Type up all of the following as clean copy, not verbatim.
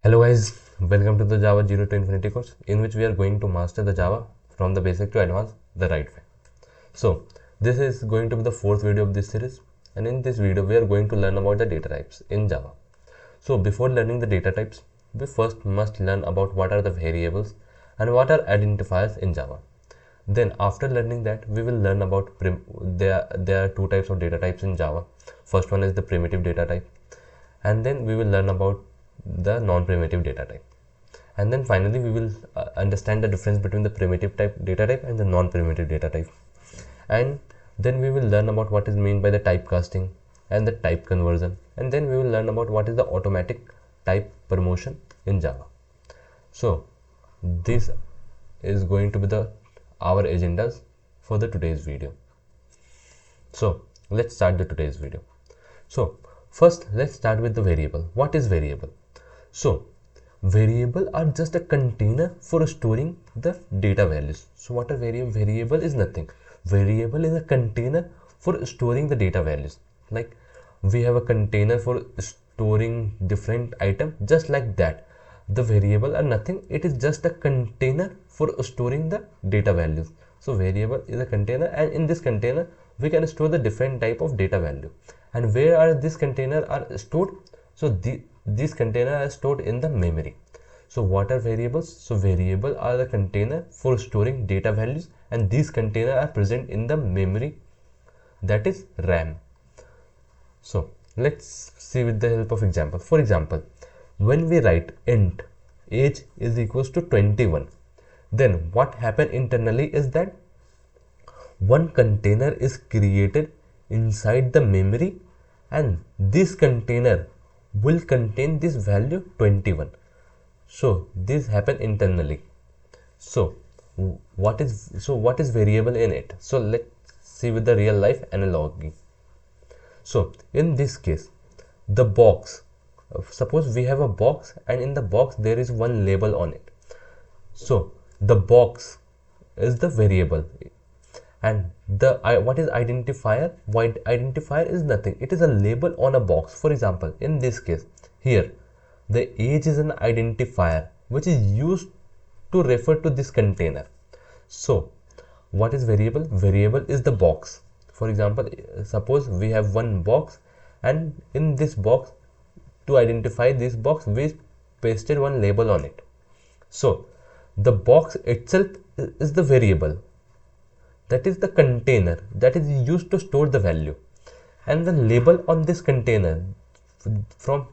Hello guys, welcome to the Java 0 to Infinity course in which we are going to master the Java from the basic to advanced the right way. So this is going to be the fourth video of this series, and in this video we are going to learn about the data types in Java. So before learning the data types, we first must learn about what are the variables and what are identifiers in Java. Then after learning that, we will learn about there are two types of data types in Java. First one is the primitive data type, and then we will learn about the non-primitive data type, and then finally we will understand the difference between the primitive type data type and the non-primitive data type, and then we will learn about what is meant by the typecasting and the type conversion, and then we will learn about what is the automatic type promotion in Java. So this is going to be our agendas for the today's video. So let's start the today's video. So first let's start with the variable. What is variable? So variable are just a container for storing the data values. So what a variable is nothing. Variable is a container for storing the data values. Like we have a container for storing different items, just like that. The variable are nothing. It is just a container for storing the data values. So variable is a container, and in this container we can store the different type of data value. And where are this container are stored? So these containers are stored in the memory. So what are variables? So variable are the container for storing data values, and these containers are present in the memory, that is RAM. So let's see with the help of example. For example, when we write int age is equals to 21, then what happen internally is that one container is created inside the memory, and this container will contain this value 21. So this happen internally. So what is variable in it? So let's see with the real life analogy. So in this case, the box, suppose we have a box, and in the box there is one label on it. So the box is the variable, and the what is identifier? Identifier is nothing. It is a label on a box. For example, in this case here, the age is an identifier which is used to refer to this container. So what is variable? Variable is the box. For example, suppose we have one box, and in this box, to identify this box, we pasted one label on it. So the box itself is the variable, that is the container that is used to store the value, and the label on this container, from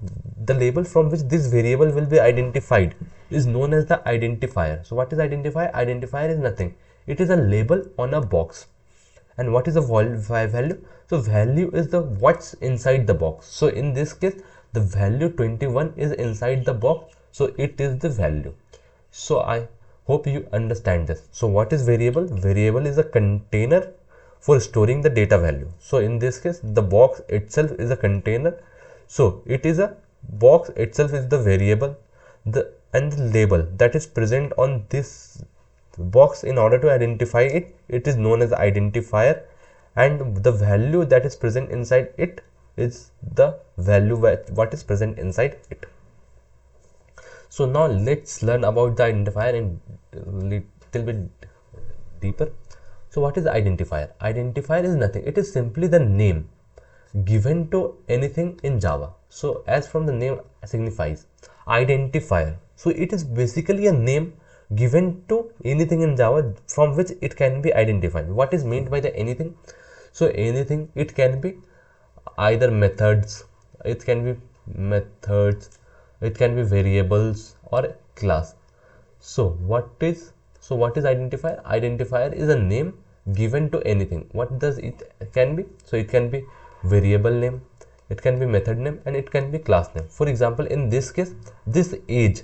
the label from which this variable will be identified, is known as the identifier. So what is identifier? Identifier is nothing. It is a label on a box. And what is the value? So value is the what's inside the box. So in this case, the value 21 is inside the box, so it is the value. So I hope you understand this. So what is variable? Variable is a container for storing the data value. So in this case, the box itself is a container. So it is a box itself is the variable, and the label that is present on this box in order to identify it, it is known as the identifier, and the value that is present inside it is the value what is present inside it. So now let's learn about the identifier in little bit deeper. So what is the identifier? Identifier is nothing. It is simply the name given to anything in Java. So as from the name signifies, identifier. So it is basically a name given to anything in Java from which it can be identified. What is meant by the anything? So anything, it can be either methods, it can be variables or class. So what is identifier? Identifier is a name given to anything. What does it can be? So it can be variable name, it can be method name, and it can be class name. For example, in this case, this age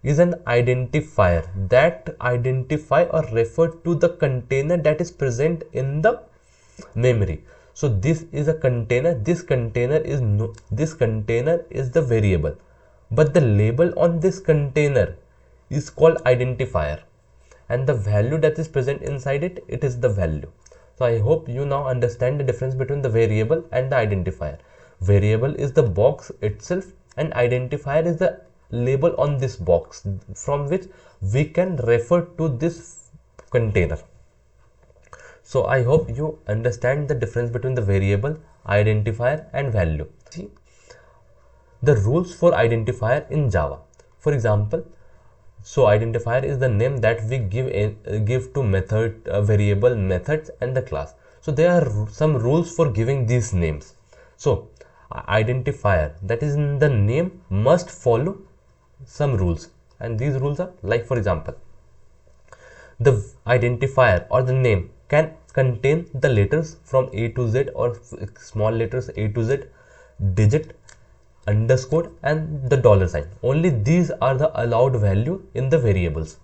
is an identifier that identify or refer to the container that is present in the memory. So this is a container. This container is the variable, but the label on this container is called identifier, and the value that is present inside it is the value. So I hope you now understand the difference between the variable and the identifier. Variable is the box itself, and identifier is the label on this box from which we can refer to this container. So I hope you understand the difference between the variable, identifier and value. See the rules for identifier in Java. For example, so identifier is the name that we give to method, variable, methods and the class. So there are some rules for giving these names. So identifier, that is in the name, must follow some rules, and these rules are like, for example, the identifier or the name can contain the letters from A to Z or small letters A to Z, digit, underscore and the dollar sign. Only these are the allowed value in the variables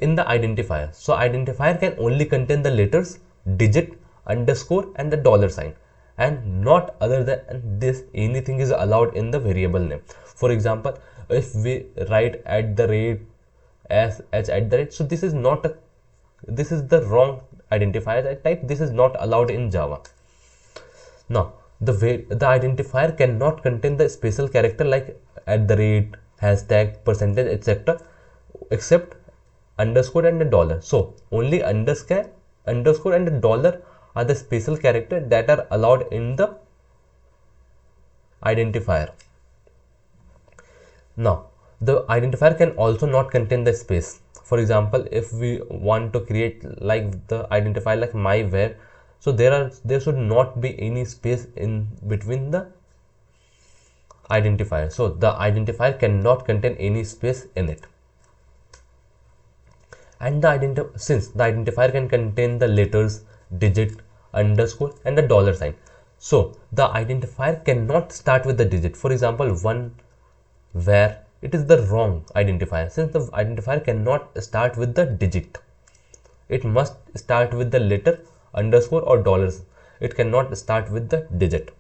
in the identifier. So identifier can only contain the letters, digit, underscore and the dollar sign, and not other than this anything is allowed in the variable name. For example, if we write at the rate as at the rate, so this is not a, this is the wrong identifier type. This is not allowed in Java. Now the identifier cannot contain the special character like at the rate, hashtag, percentage, etc., except underscore and the dollar. So only underscore and the dollar are the special character that are allowed in the identifier. Now the identifier can also not contain the space. For example, if we want to create like the identifier like my where, so there should not be any space in between the identifier. So the identifier cannot contain any space in it. And since the identifier can contain the letters, digit, underscore and the dollar sign, so the identifier cannot start with the digit. For example, one where, it is the wrong identifier, since the identifier cannot start with the digit. It must start with the letter, underscore or dollars. It cannot start with the digit.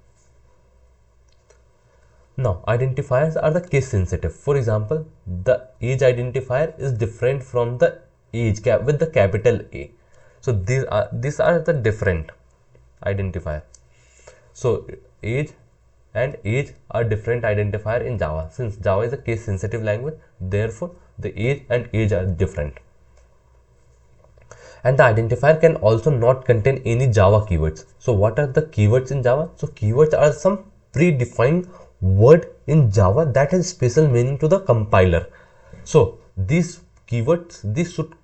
Now identifiers are the case sensitive. For example, the age identifier is different from the age with the capital A. So these are the different identifier. So age and age are different identifier in Java. Since Java is a case sensitive language, therefore the age and age are different. And the identifier can also not contain any Java keywords. So what are the keywords in Java? So keywords are some predefined word in Java that has special meaning to the compiler. So these keywords,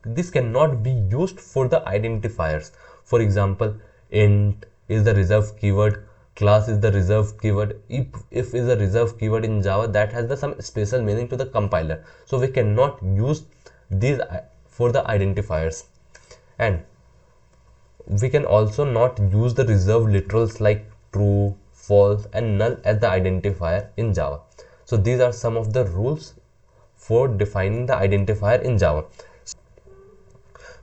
this cannot be used for the identifiers. For example, int is the reserved keyword, class is the reserved keyword, if is a reserved keyword in Java that has some special meaning to the compiler. So we cannot use these for the identifiers. And we can also not use the reserved literals like true, false and null as the identifier in Java. So these are some of the rules for defining the identifier in Java.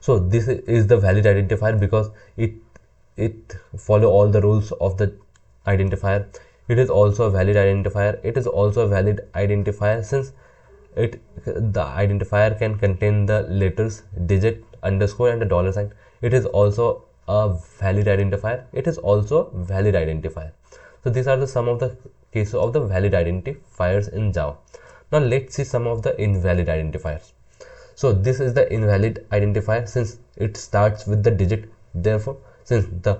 So this is the valid identifier because it follow all the rules of the identifier. It is also a valid identifier. It is also a valid identifier since the identifier can contain the letters, digit, underscore and the dollar sign. It is also a valid identifier. It is also valid identifier. So these are some of the cases of the valid identifiers in Java. Now let's see some of the invalid identifiers. So this is the invalid identifier since it starts with the digit. Therefore, since the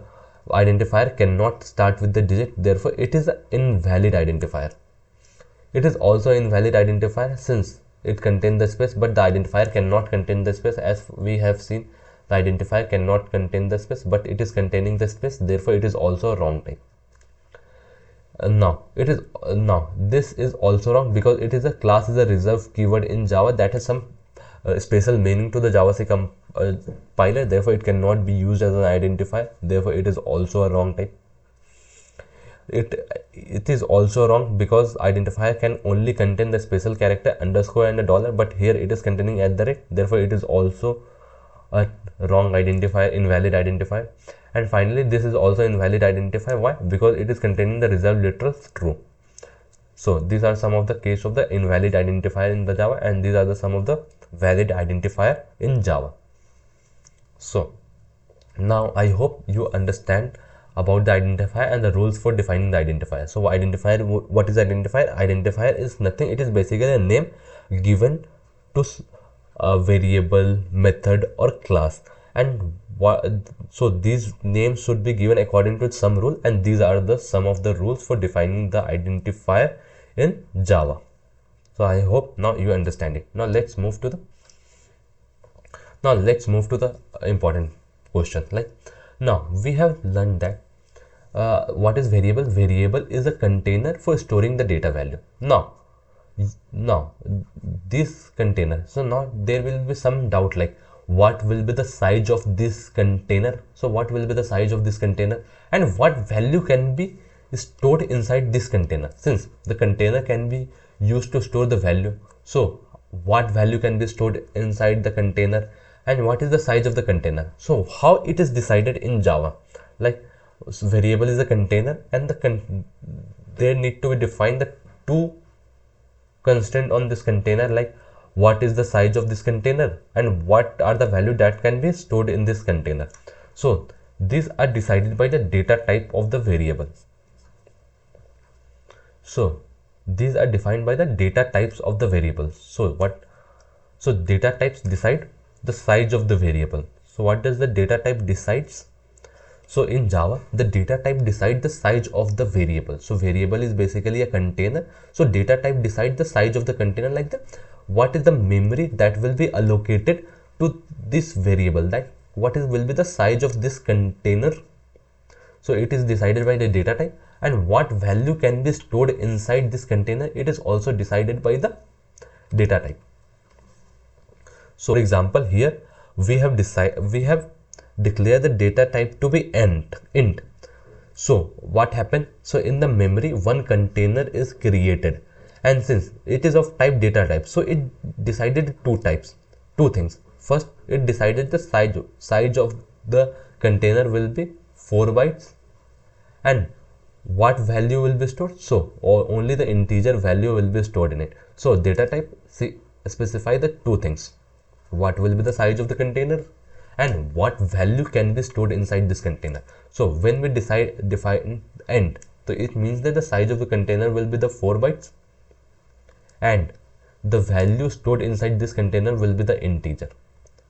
identifier cannot start with the digit, therefore it is an invalid identifier. It is also invalid identifier since it contains the space, but the identifier cannot contain the space. As we have seen, the identifier cannot contain the space, but it is containing the space. Therefore, it is also a wrong type. Now this is also wrong because it is a class is a reserved keyword in Java that has some special meaning to the JavaScript compiler. Therefore, it cannot be used as an identifier. Therefore, it is also a wrong type. It is also wrong because identifier can only contain the special character underscore and a dollar, but here it is containing at the rate. Therefore, it is also a wrong identifier, invalid identifier. And finally, this is also invalid identifier. Why? Because it is containing the reserved literals true. So these are some of the case of the invalid identifier in the Java, and these are some of the valid identifier in Java. So now I hope you understand about the identifier and the rules for defining the identifier. So identifier, what is identifier? Identifier is nothing. It is basically a name given to a variable, method or class, and so these names should be given according to some rule, and these are the some of the rules for defining the identifier in Java. So I hope now you understand it. Now let's move to the important question. Like, now we have learned that what is variable? Variable is a container for storing the data value. Now this container, so now there will be some doubt, like what will be the size of this container? So what will be the size of this container, and what value can be stored inside this container? Since the container can be used to store the value, so what value can be stored inside the container, and what is the size of the container? So how it is decided in Java? Like, variable is a container, and there need to be defined the two constraint on this container, like what is the size of this container and what are the value that can be stored in this container. So these are decided by the data type of the variable. So these are defined by the data types of the variables. So data types decide the size of the variable. So what does the data type decides? So in Java, the data type decides the size of the variable. So variable is basically a container. So data type decides the size of the container, like what is the memory that will be allocated to this variable, that will be the size of this container. So it is decided by the data type, and what value can be stored inside this container, it is also decided by the data type. So for example, here we have declare the data type to be int. So what happened? So in the memory, one container is created, and since it is of type data type, so it decided two things. First, it decided the size of the container will be 4 bytes, and what value will be stored? So only the integer value will be stored in it. So data type specify the two things: what will be the size of the container and what value can be stored inside this container. So when we define int, so it means that the size of the container will be the 4 bytes, and the value stored inside this container will be the integer.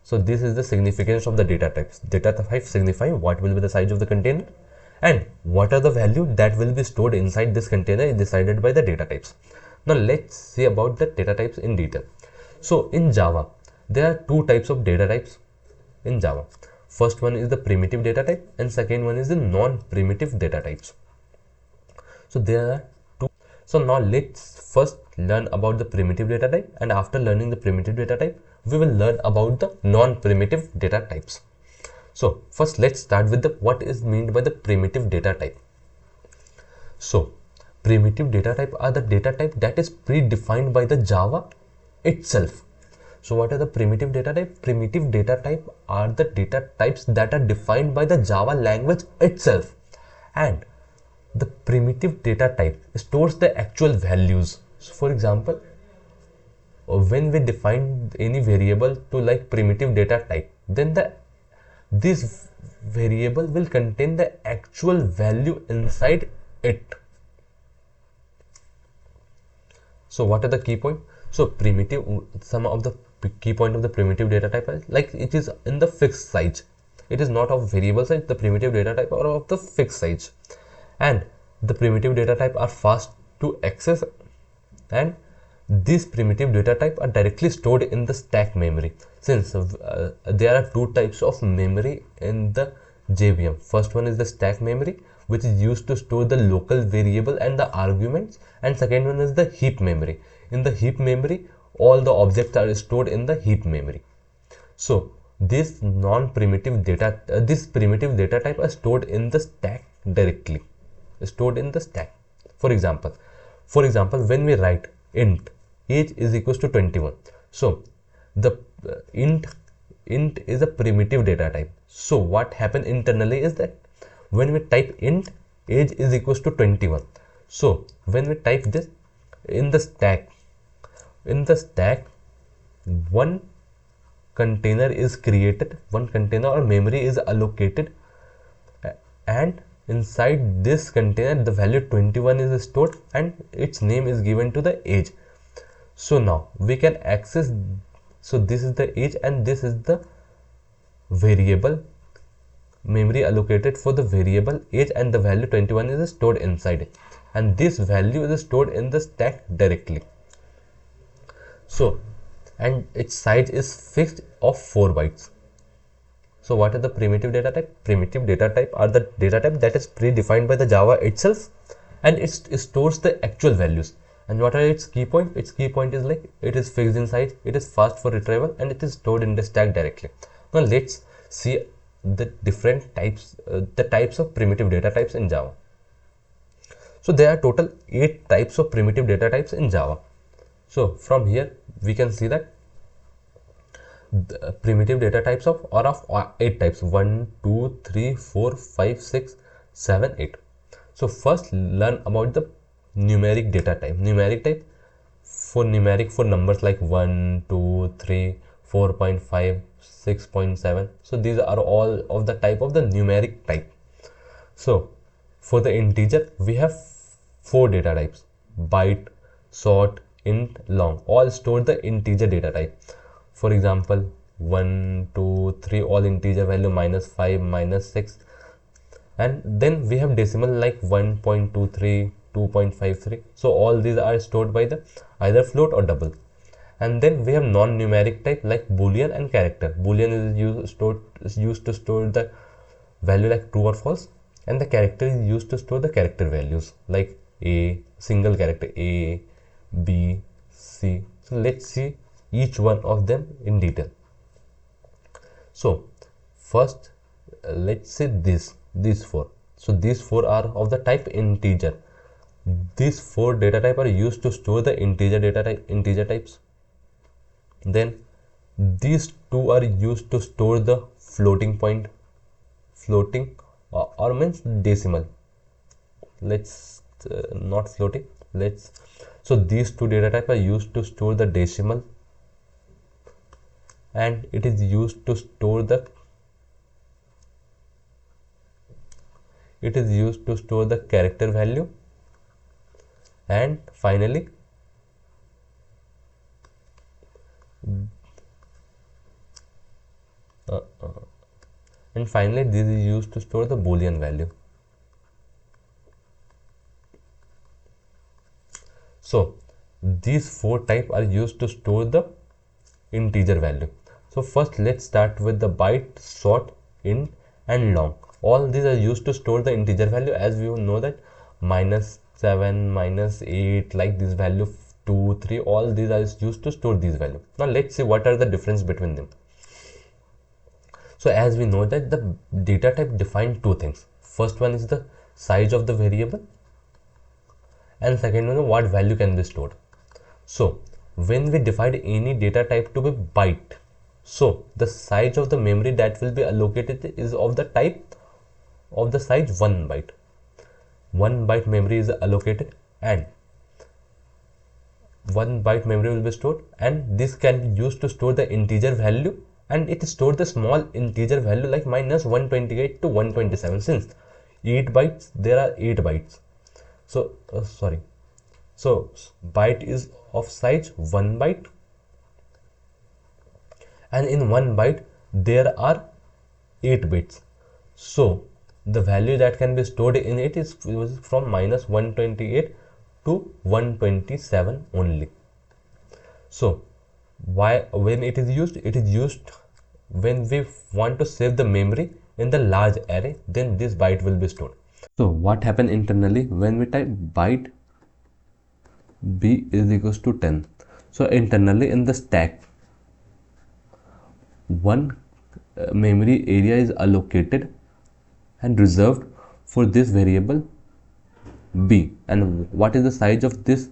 So this is the significance of the data types. Data type signify what will be the size of the container, and what are the value that will be stored inside this container is decided by the data types. Now let's see about the data types in detail. So in Java, there are two types of data types in Java. First one is the primitive data type, and second one is the non-primitive data types. So there are two. So now let's first learn about the primitive data type, and after learning the primitive data type, we will learn about the non-primitive data types. So first let's start with what is meant by the primitive data type. So primitive data type are the data type that is predefined by the Java itself. So what are the primitive data type? Primitive data type are the data types that are defined by the Java language itself, and the primitive data type stores the actual values. So for example, when we define any variable to like primitive data type, then this variable will contain the actual value inside it. So what are the key points? So some of the key point of the primitive data type is like it is in the fixed size. It is not of variable size. The primitive data type are of the fixed size, and the primitive data type are fast to access, and these primitive data type are directly stored in the stack memory. Since there are two types of memory in the JVM. First one is the stack memory, which is used to store the local variable and the arguments, and second one is the heap memory. In the heap memory, all the objects are stored in the heap memory. So this primitive data type are stored in the stack directly, stored in the stack. For example, when we write int age is equals to 21, so the int is a primitive data type. So what happens internally is that when we type int age is equals to 21, so when we type this in the stack, one container is created, one container or memory is allocated, and inside this container the value 21 is stored and its name is given to the age. So now we can access, so this is the age and this is the variable memory allocated for the variable age, and the value 21 is stored inside it, and this value is stored in the stack directly. So, and its size is fixed of 4 bytes. So what is the primitive data type? Primitive data type are the data type that is predefined by the Java itself, and it stores the actual values. And what are its key point? Its key point is like it is fixed in size, it is fast for retrieval, and it is stored in the stack directly. Now let's see the different types, the types of primitive data types in Java. So there are total 8 types of primitive data types in Java. So from here we can see that the primitive data types are of 8 types: 1, 2, 3, 4, 5, 6, 7, 8. So first learn about the numeric data type. Numeric type for numbers like 1, 2, 3, 4.5, 6.7. So these are all of the type of the numeric type. So for the integer we have 4 data types: byte, short, int, long. All store the integer data type. For example, 1, 2, 3, all integer value, -5, -6. And then we have decimal like 1.23, 2.53. So all these are stored by the either float or double. And then we have non-numeric type like boolean and character. Boolean is used to store the value like true or false, and the character is used to store the character values like a, single character a, b, c. So let's see each one of them in detail. So first let's say these 4. So these 4 are of the type integer. These 4 data type are used to store the integer types. Then these 2 are used to store the floating or means decimal. Let's not floating. So these 2 data type are used to store the decimal, and it is used to store the character value, and finally this is used to store the boolean value. So these 4 types are used to store the integer value. So first let's start with the byte, short, int, and long. All these are used to store the integer value, as we know that -7, -8, like this value 2, 3, all these are used to store these values. Now let's see what are the difference between them. So as we know that the data type define 2 things. First one is the size of the variable, and second one is what value can be stored. So when we define any data type to be byte, so the size of the memory that will be allocated is of the type of the size 1 byte. 1 byte memory is allocated, and 1 byte memory will be stored, and this can be used to store the integer value, and it stores the small integer value like -128 to 127. Since 8 bytes, there are 8 bytes. So so byte is of size 1 byte, and in 1 byte there are 8 bits. So the value that can be stored in it is from -128 to 127 only. So when it is used? It is used when we want to save the memory in the large array, then this byte will be stored. So what happens internally when we type byte b is equals to 10? So internally in the stack, one memory area is allocated and reserved for this variable b, and what is the size of this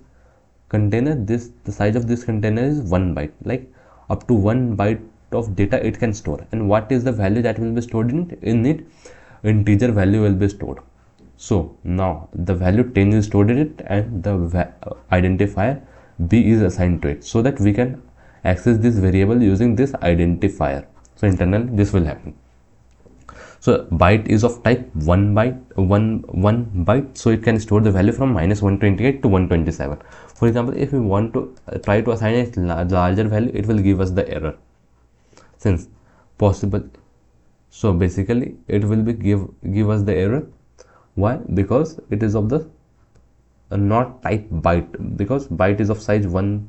container? The size of this container is 1 byte, like up to 1 byte of data it can store. And what is the value that will be stored in it? Integer value will be stored. So now the value 10 is stored in it, and the identifier b is assigned to it, so that we can access this variable using this identifier. So internally this will happen. So byte is of type 1 byte, one byte, so it can store the value from -128 to 127. For example, if we want to try to assign a larger value, it will give us the error since possible. So basically it will be give us the error. Why? Because it is of the not type byte, because byte is of size 1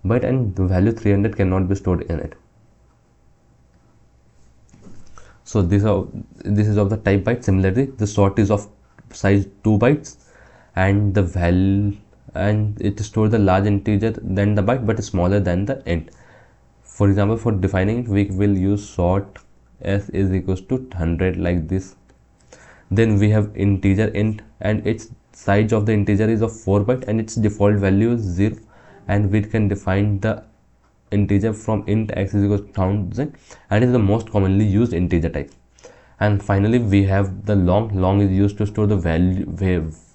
byte and the value 300 cannot be stored in it. So this is of the type byte. Similarly, the sort is of size 2 bytes and the value, and it stores the large integer than the byte but smaller than the int. For example, for defining it, we will use sort s is equals to 100 like this. Then we have integer int, and its size of the integer is of 4 byte and its default value is 0, and we can define the integer from int x is equals to 1000, and is the most commonly used integer type. And finally we have the long is used to store the value,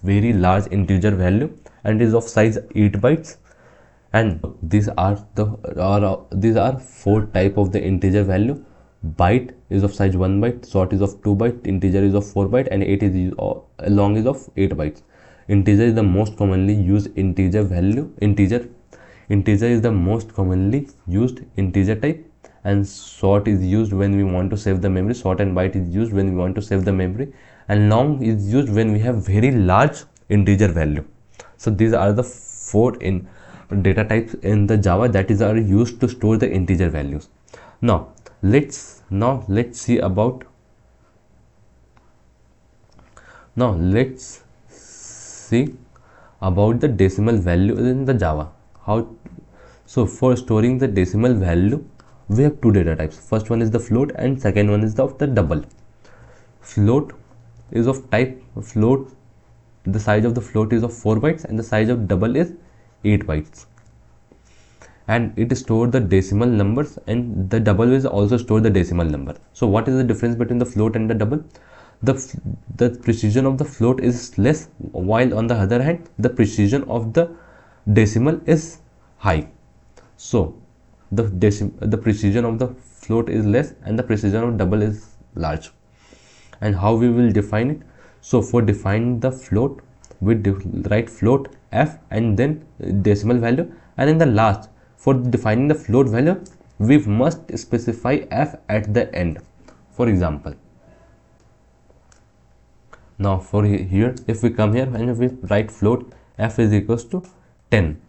very large integer value, and is of size 8 bytes. And these are 4 type of the integer value. Byte is of size 1 byte, sort is of 2 byte, integer is of 4 byte, and long is of 8 bytes. Integer is the most commonly used integer value. Integer is the most commonly used integer type, and sort is used when we want to save the memory. Sort and byte is used when we want to save the memory, and long is used when we have very large integer value. So these are the 4 in data types in the Java that are used to store the integer values. Now let's see about the decimal value in the Java. So for storing the decimal value, we have 2 data types. First one is the float and second one is the double. Float is of type float. The size of the float is of 4 bytes and the size of double is 8 bytes. And it stores the decimal numbers, and the double will also store the decimal number. So what is the difference between the float and the double? The precision of the float is less, while on the other hand the precision of the decimal is high. So the precision of the float is less and the precision of double is large. And how we will define it? So for define the float, we write float f and then decimal value, and in the last, for defining the float value, we must specify f at the end. For example, now for here, if we come here and we write float f is equals to 10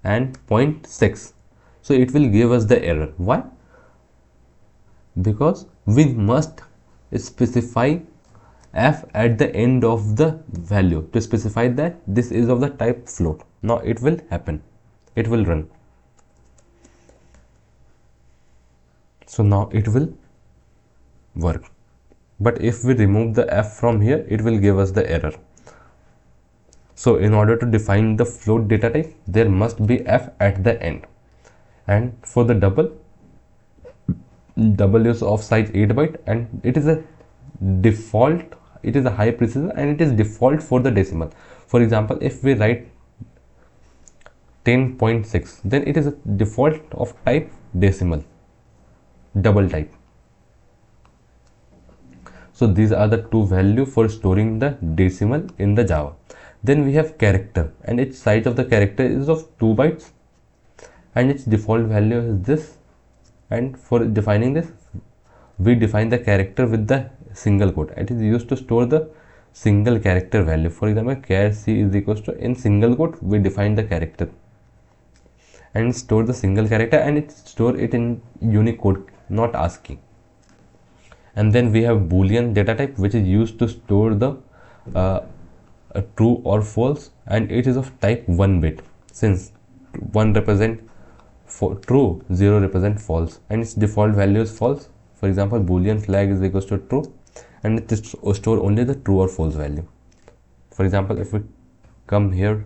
and 0.6, so it will give us the error. Why? Because we must specify f at the end of the value to specify that this is of the type float. Now it will happen, it will run. So now it will work. But if we remove the f from here, it will give us the error. So in order to define the float data type, there must be f at the end. And for the double is of size 8 byte, and it is a default, it is a high precision, and it is default for the decimal. For example, if we write 10.6, then it is a default of type decimal, double type. So these are the 2 values for storing the decimal in the Java. Then we have character, and its size of the character is of 2 bytes, and its default value is this. And for defining this, we define the character with the single quote. It is used to store the single character value. For example, char c is equals to, in single quote we define the character and store the single character, and it store it in Unicode, not ASCII. And then we have Boolean data type, which is used to store the true or false, and it is of type 1 bit, since 1 represent true, 0 represent false, and its default value is false. For example, Boolean flag is equals to true, and it is store only the true or false value. For example, if we come here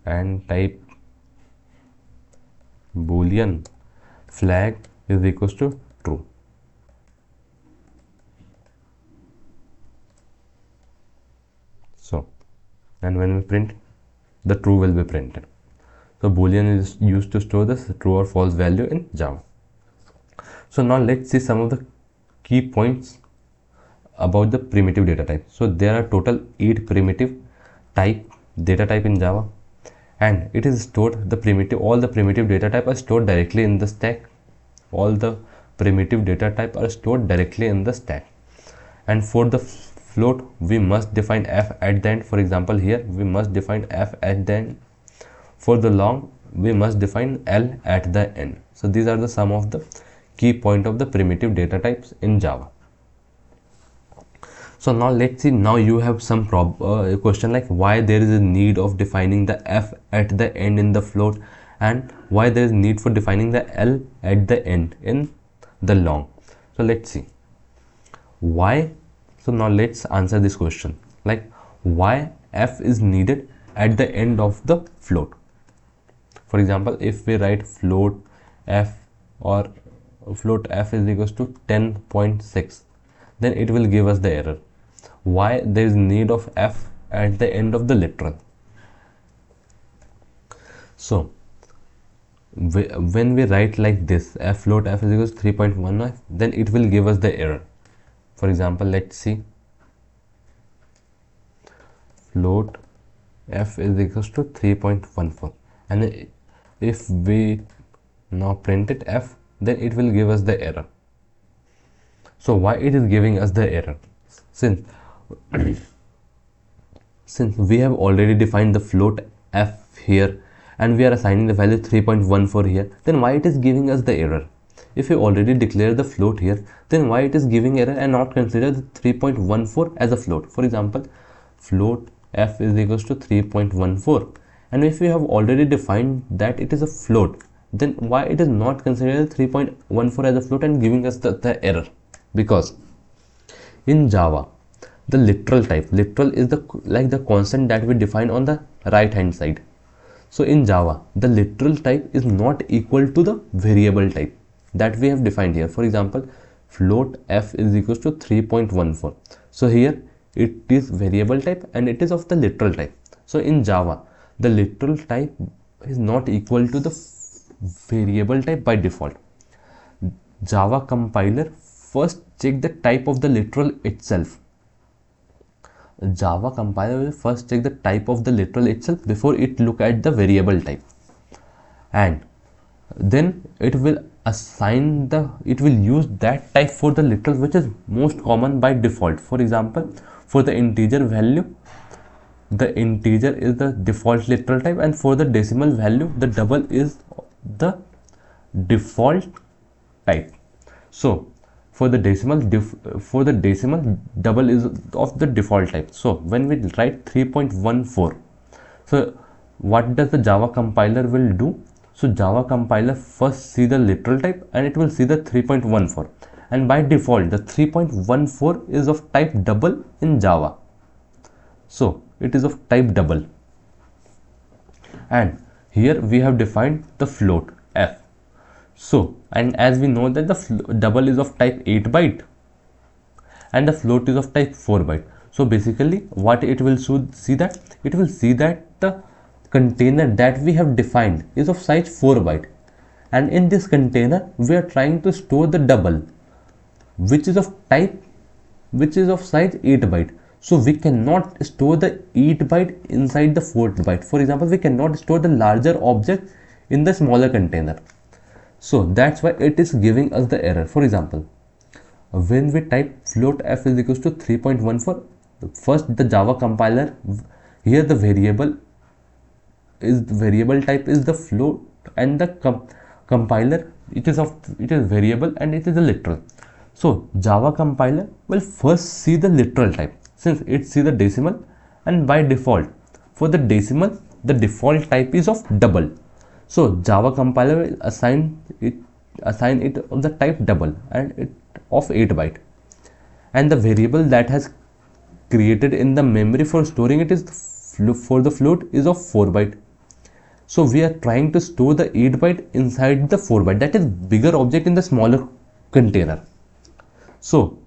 and type Boolean flag is equals to true, so, and when we print, the true will be printed. So Boolean is used to store the true or false value in Java. So now let's see some of the key points about the primitive data type. So there are total 8 primitive data type in Java, and it is stored, all the primitive data type are stored directly in the stack. All the primitive data type are stored directly in the stack. And for the float, we must define f at the end. For example, here we must define f at the end. For the long, we must define L at the end. So these are the some of the key point of the primitive data types in Java. So now let's see, now you have some question like why there is a need of defining the f at the end in the float, and why there is need for defining the L at the end in the long. So let's see why. So now let's answer this question, like why f is needed at the end of the float. For example, if we write float f or float f is equals to 10.6, then it will give us the error. Why there is need of f at the end of the literal? So when we write like this, float f is equals to 3.19, then it will give us the error. For example, let's see, float f is equals to 3.14, and if we now print it f, then it will give us the error. So why it is giving us the error? Since we have already defined the float f here, and we are assigning the value 3.14 here, then why it is giving us the error? If we already declare the float here, then why it is giving error and not consider the 3.14 as a float? For example, float f is equals to 3.14, and if we have already defined that it is a float, then why it is not considered 3.14 as a float and giving us the error? Because in Java, the literal is the constant that we define on the right hand side. So in Java, the literal type is not equal to the variable type that we have defined here. For example, float f is equals to 3.14. So here it is variable type and it is of the literal type. So in Java, the literal type is not equal to the variable type by default. Java compiler first check the type of the literal itself. Java compiler will first check the type of the literal itself before it look at the variable type, and then it will use that type for the literal which is most common by default. For example, for the integer value, the integer is the default literal type, and for the decimal value, the double is the default type. So for the decimal double is of the default type. So when we write 3.14, so what does the Java compiler will do? So Java compiler first see the literal type and it will see the 3.14, and by default the 3.14 is of type double in Java. So it is of type double, and here we have defined the float f. So, and as we know that the double is of type 8 byte and the float is of type 4 byte. So basically what it will see that the container that we have defined is of size 4 byte, and in this container we are trying to store the double which is of size 8 byte. So we cannot store the 8 byte inside the 4 byte. For example, we cannot store the larger object in the smaller container. So that's why it is giving us the error. For example, when we type float f is equals to 3.14, first the Java compiler, here the variable type is the float, and the compiler it is variable and it is a literal. So Java compiler will first see the literal type, since it see the decimal, and by default for the decimal the default type is of double. So Java compiler will assign it of the type double and it of 8 byte, and the variable that has created in the memory for storing it is for the float is of 4 byte. So we are trying to store the 8 byte inside the 4 byte, that is bigger object in the smaller container. So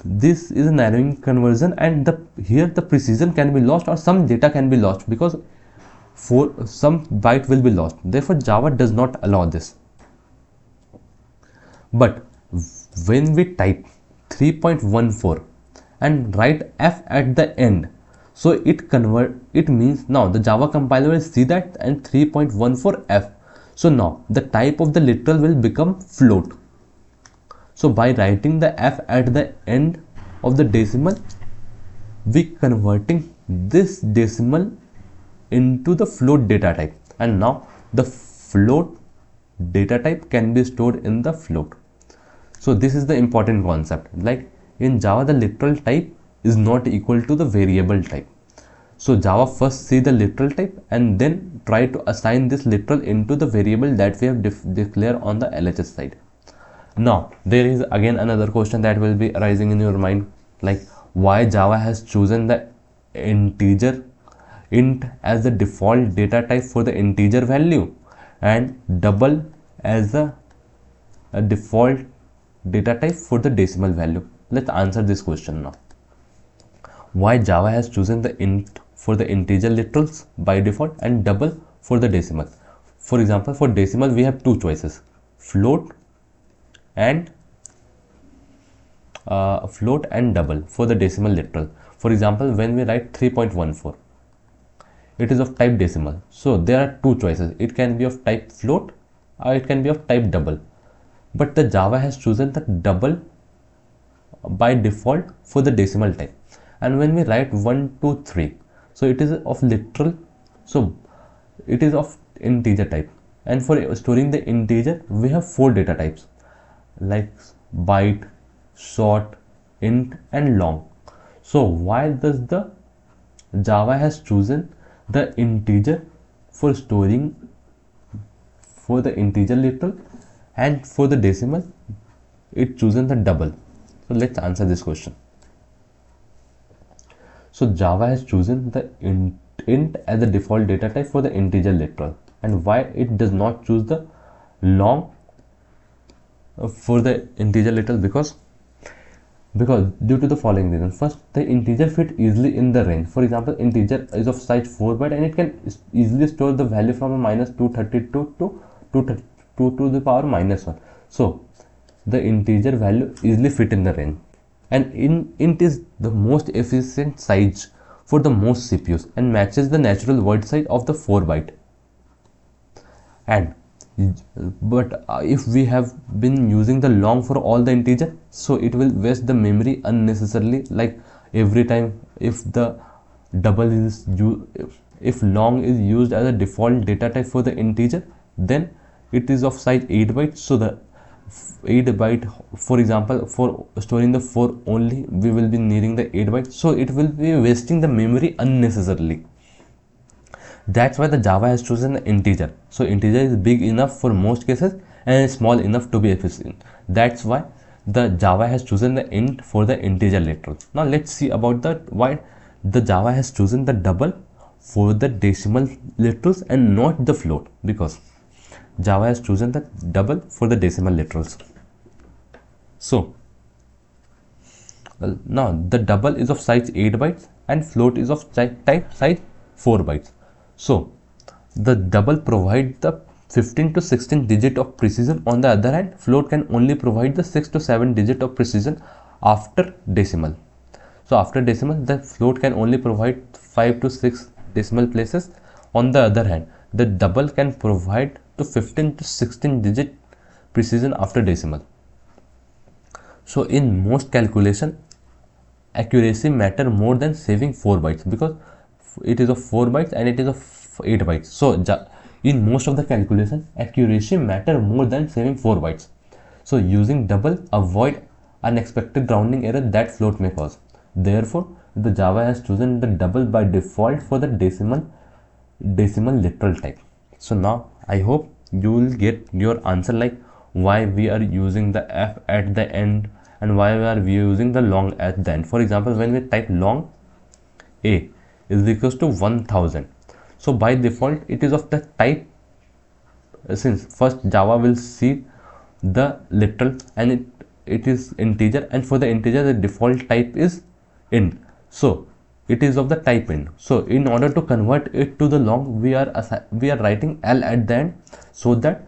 this is a narrowing conversion, and here the precision can be lost or some data can be lost because some byte will be lost. Therefore Java does not allow this. But when we type 3.14 and write f at the end, so it means now the Java compiler will see that and 3.14 f. So now the type of the literal will become float. So by writing the f at the end of the decimal, we converting this decimal into the float data type, and now the float data type can be stored in the float. So this is the important concept. Like in Java, the literal type is not equal to the variable type. So Java first see the literal type and then try to assign this literal into the variable that we have declared on the LHS side. Now there is again another question that will be arising in your mind, like why Java has chosen the integer int as the default data type for the integer value and double as a default data type for the decimal value. Let's answer this question now. Why Java has chosen the int for the integer literals by default and double for the decimal? For example, for decimal we have two choices, float and double for the decimal literal. For example, when we write 3.14, it is of type decimal, so there are two choices. It can be of type float or it can be of type double, but the Java has chosen the double by default for the decimal type. And when we write 1 2 3, so it is of literal, so it is of integer type. And for storing the integer we have four data types like byte, short, int and long. So why does the Java has chosen the integer for storing for the integer literal, and for the decimal it chosen the double? So let's answer this question. So Java has chosen the int as the default data type for the integer literal, and why it does not choose the long for the integer literal? Because due to the following reason. First, the integer fit easily in the range. For example, integer is of size 4 byte and it can easily store the value from -232 to 2 to the power -1. So the integer value easily fit in the range, and int is the most efficient size for the most CPUs and matches the natural word size of the 4 byte. But if we have been using the long for all the integer, so it will waste the memory unnecessarily. Like every time if the double is if long is used as a default data type for the integer, then it is of size 8 bytes. So the 8 byte, for example, for storing the 4 only, we will be needing the 8 bytes, so it will be wasting the memory unnecessarily. That's why the Java has chosen the integer. So integer is big enough for most cases and small enough to be efficient. That's why the Java has chosen the int for the integer literal. Now let's see about why the Java has chosen the double for the decimal literals and not the float. Because Java has chosen the double for the decimal literals. So now the double is of size 8 bytes and float is of type size 4 bytes. So the double provides the 15 to 16 digit of precision. On the other hand, float can only provide the 6 to 7 digit of precision after decimal. So after decimal, the float can only provide 5 to 6 decimal places. On the other hand, the double can provide to 15 to 16 digit precision after decimal. So in most calculation, accuracy matter more than saving 4 bytes, because it is of 4 bytes and it is of 8 bytes. So in most of the calculation, accuracy matter more than saving 4 bytes. So using double avoid unexpected rounding error that float may cause. Therefore, the Java has chosen the double by default for the decimal literal type. So now I hope you will get your answer, like why we are using the f at the end and why we are using the long at the end. For example, when we type long, a is equals to 1000. So by default it is of the type, since first Java will see the literal and it is integer, and for the integer the default type is int, so it is of the type int. So in order to convert it to the long, we are writing L at the end, so that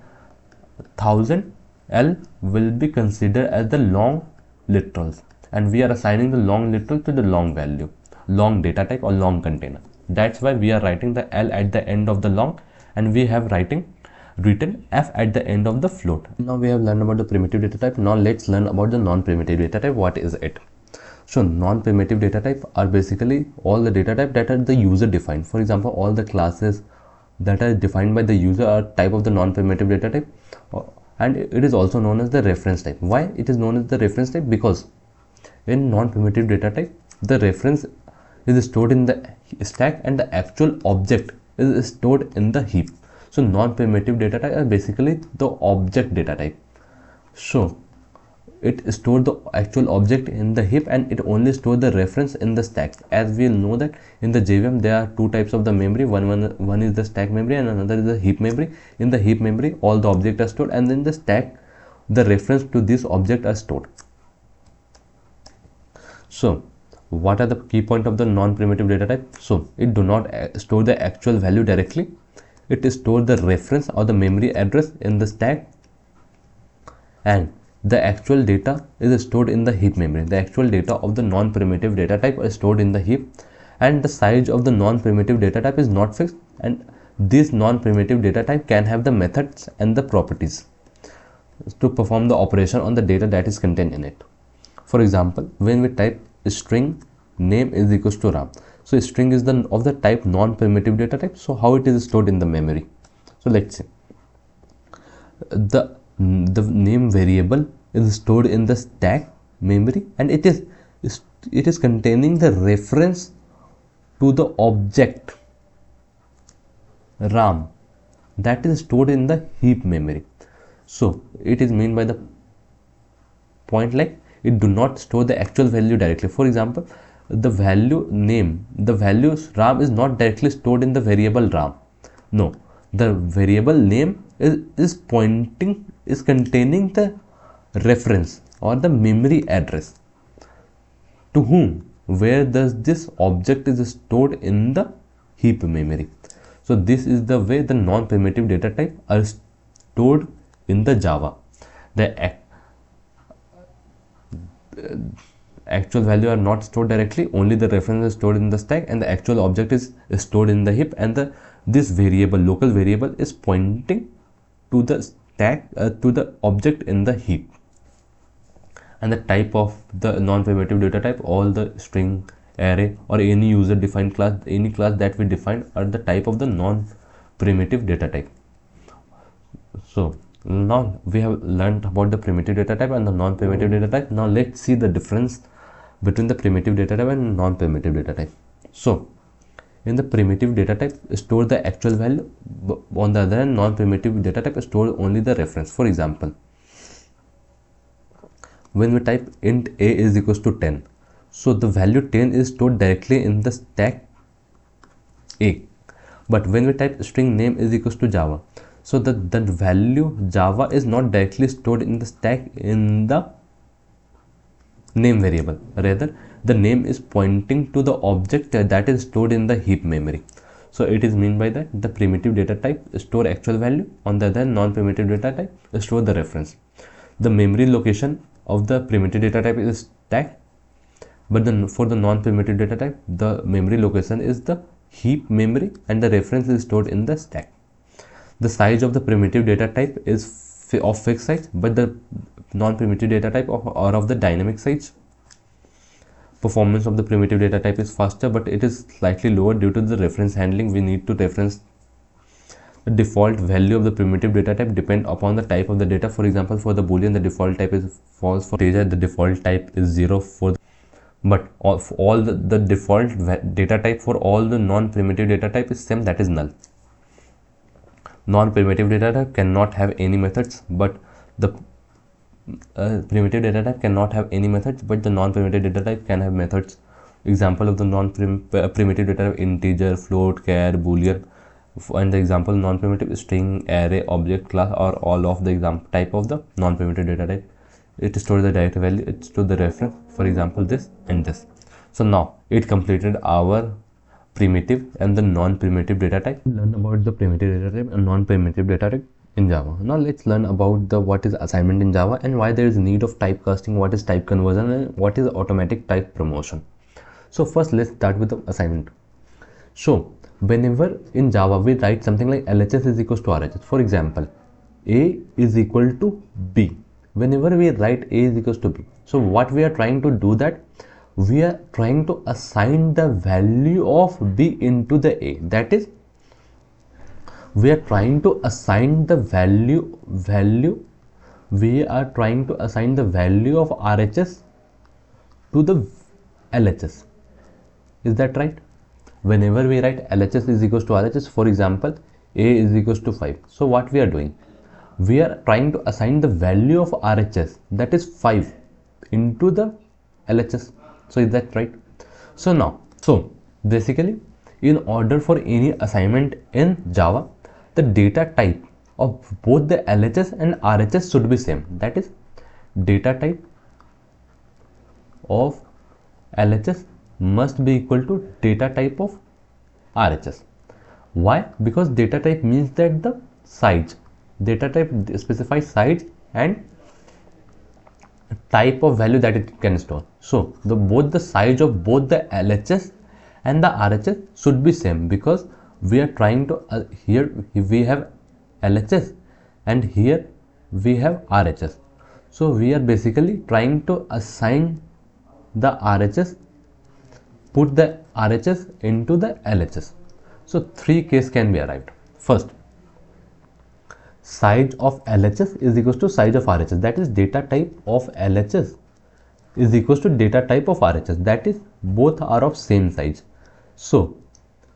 1000 L will be considered as the long literals, and we are assigning the long literal to the long value, long data type or long container. That's why we are writing the L at the end of the long, and we have written F at the end of the float. Now we have learned about the primitive data type. Now let's learn about the non-primitive data type. What is it? So non-primitive data type are basically all the data type that are the user defined. For example, all the classes that are defined by the user are type of the non-primitive data type, and it is also known as the reference type. Why it is known as the reference type? Because in non-primitive data type, the reference is stored in the stack and the actual object is stored in the heap. So non-primitive data type are basically the object data type. So it stores the actual object in the heap and it only stores the reference in the stack. As we know that in the JVM there are two types of the memory. One is the stack memory and another is the heap memory. In the heap memory all the objects are stored, and then the stack the reference to this object are stored. So what are the key point of the non-primitive data type? So it do not store the actual value directly. It stores the reference or the memory address in the stack, and the actual data is stored in the heap memory. The actual data of the non-primitive data type is stored in the heap, and the size of the non-primitive data type is not fixed, and this non-primitive data type can have the methods and the properties to perform the operation on the data that is contained in it. For example, when we type string name is equals to Ram, so string is of the type non-primitive data type. So how it is stored in the memory? So let's see, the name variable is stored in the stack memory, and it is containing the reference to the object Ram that is stored in the heap memory. So it is mean by the point like it do not store the actual value directly. For example, the value name, the value Ram is not directly stored in the variable Ram. No, the variable name is containing the reference or the memory address to whom, where does this object is stored in the heap memory. So this is the way the non-primitive data type are stored in the Java. The actual value are not stored directly, only the reference is stored in the stack, and the actual object is stored in the heap, and this variable, local variable, is pointing to the stack, to the object in the heap. And the type of the non-primitive data type, all the string, array, or any user defined class, any class that we defined are the type of the non-primitive data type. So now we have learned about the primitive data type and the non-primitive data type. Now let's see the difference between the primitive data type and non-primitive data type. So in the primitive data type, store the actual value. On the other hand, non-primitive data type store only the reference. For example, when we type int a is equals to 10, so the value 10 is stored directly in the stack a. But when we type string name is equals to Java, so the value Java is not directly stored in the stack in the name variable. Rather, the name is pointing to the object that is stored in the heap memory. So it is mean by that the primitive data type store actual value. On the other hand, non-primitive data type store the reference. The memory location of the primitive data type is stack, but then for the non-primitive data type, the memory location is the heap memory and the reference is stored in the stack. The size of the primitive data type is of fixed size, but the non-primitive data type are of the dynamic size. Performance of the primitive data type is faster, but it is slightly lower due to the reference handling. We need to reference the default value of the primitive data type depend upon the type of the data. For example, for the boolean, the default type is false. For integer, the default type is 0. But of all the default data type for all the non-primitive data type is same, that is null. Non-primitive data type cannot have any methods, but the primitive data type cannot have any methods, but the non-primitive data type can have methods. Example of the non-primitive data type: integer, float, char, boolean. And the example non-primitive is string, array, object, class, or all of the example type of the non-primitive data type. It stores the direct value, it stores the reference. For example, this and this. So now it completed our primitive and the non-primitive data type. Learn about the primitive data type and non-primitive data type. in Java. Now let's learn about the what is assignment in Java and why there is need of typecasting, what is type conversion, and what is automatic type promotion. So first let's start with the assignment. So whenever in Java we write something like LHS is equals to RHS, for example, A is equal to B. Whenever we write A is equals to B, so what we are trying to do that we are trying to assign the value of B into the A. That is, we are trying to assign the value we are trying to assign the value of RHS to the LHS. Is that right? Whenever we write LHS is equals to RHS, for example, A is equals to 5. So what we are doing? We are trying to assign the value of RHS, that is 5, into the LHS. So is that right? So now, so basically, in order for any assignment in Java, the data type of both the LHS and RHS should be same. That is, data type of LHS must be equal to data type of RHS. Why? Because data type means that the size. Data type specifies size and type of value that it can store. So both the size of both the LHS and the RHS should be same, because we are trying to here we have LHS and here we have RHS. So we are basically trying to assign the RHS, put the RHS into the LHS. So three cases can be arrived. First, size of LHS is equals to size of RHS. That is, data type of LHS is equals to data type of RHS. That is, both are of same size. So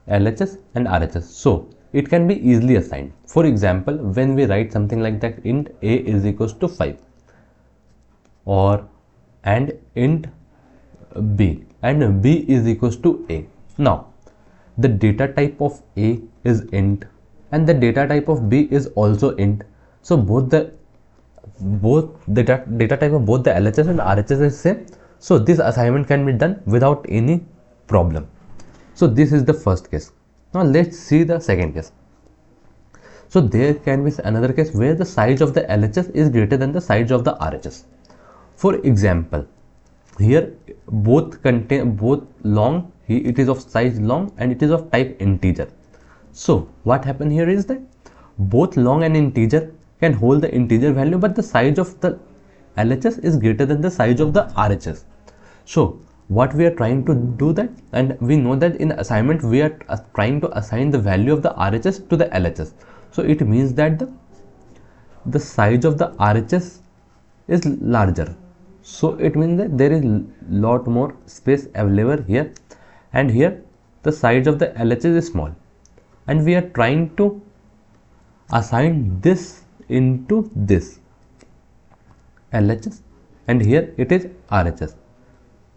LHS and RHS. So it can be easily assigned. For example, when we write something like that, int A is equals to 5 and int B and B is equals to A. Now the data type of A is int and the data type of B is also int. So both the data type of both the LHS and RHS is same. So this assignment can be done without any problem. So this is the first case. Now let's see the second case. So there can be another case where the size of the LHS is greater than the size of the RHS. For example, here both long, it is of size long and it is of type integer. So what happened here is that both long and integer can hold the integer value, but the size of the LHS is greater than the size of the RHS. So what we are trying to do that, and we know that in assignment we are trying to assign the value of the RHS to the LHS. So it means that the size of the RHS is larger. So it means that there is lot more space available here, and here the size of the LHS is small, and we are trying to assign this into this LHS, and here it is RHS.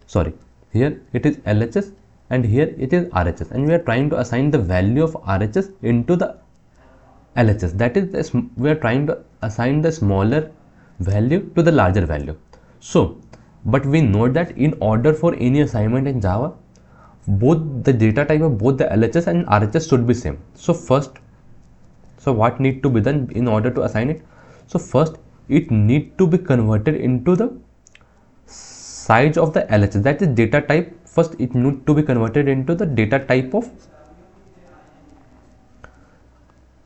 Sorry, here it is LHS and here it is RHS, and we are trying to assign the value of RHS into the LHS. That is, we are trying to assign the smaller value to the larger value. So, but we know that in order for any assignment in Java, both the data type of both the LHS and RHS should be same. So what need to be done in order to assign it? So first, it need to be converted into the size of the LHS. That is data type. First, it need to be converted into the data type of.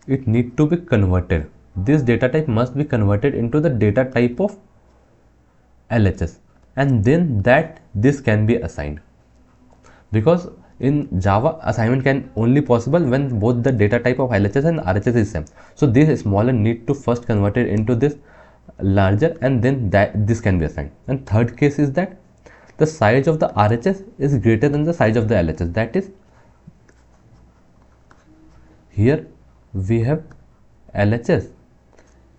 It need to be converted. This data type must be converted into the data type of LHS, and then this can be assigned, because in Java assignment can only possible when both the data type of LHS and RHS is same. So this smaller need to first convert it into this larger, and then this can be assigned. And third case is that the size of the RHS is greater than the size of the LHS. That is, here we have LHS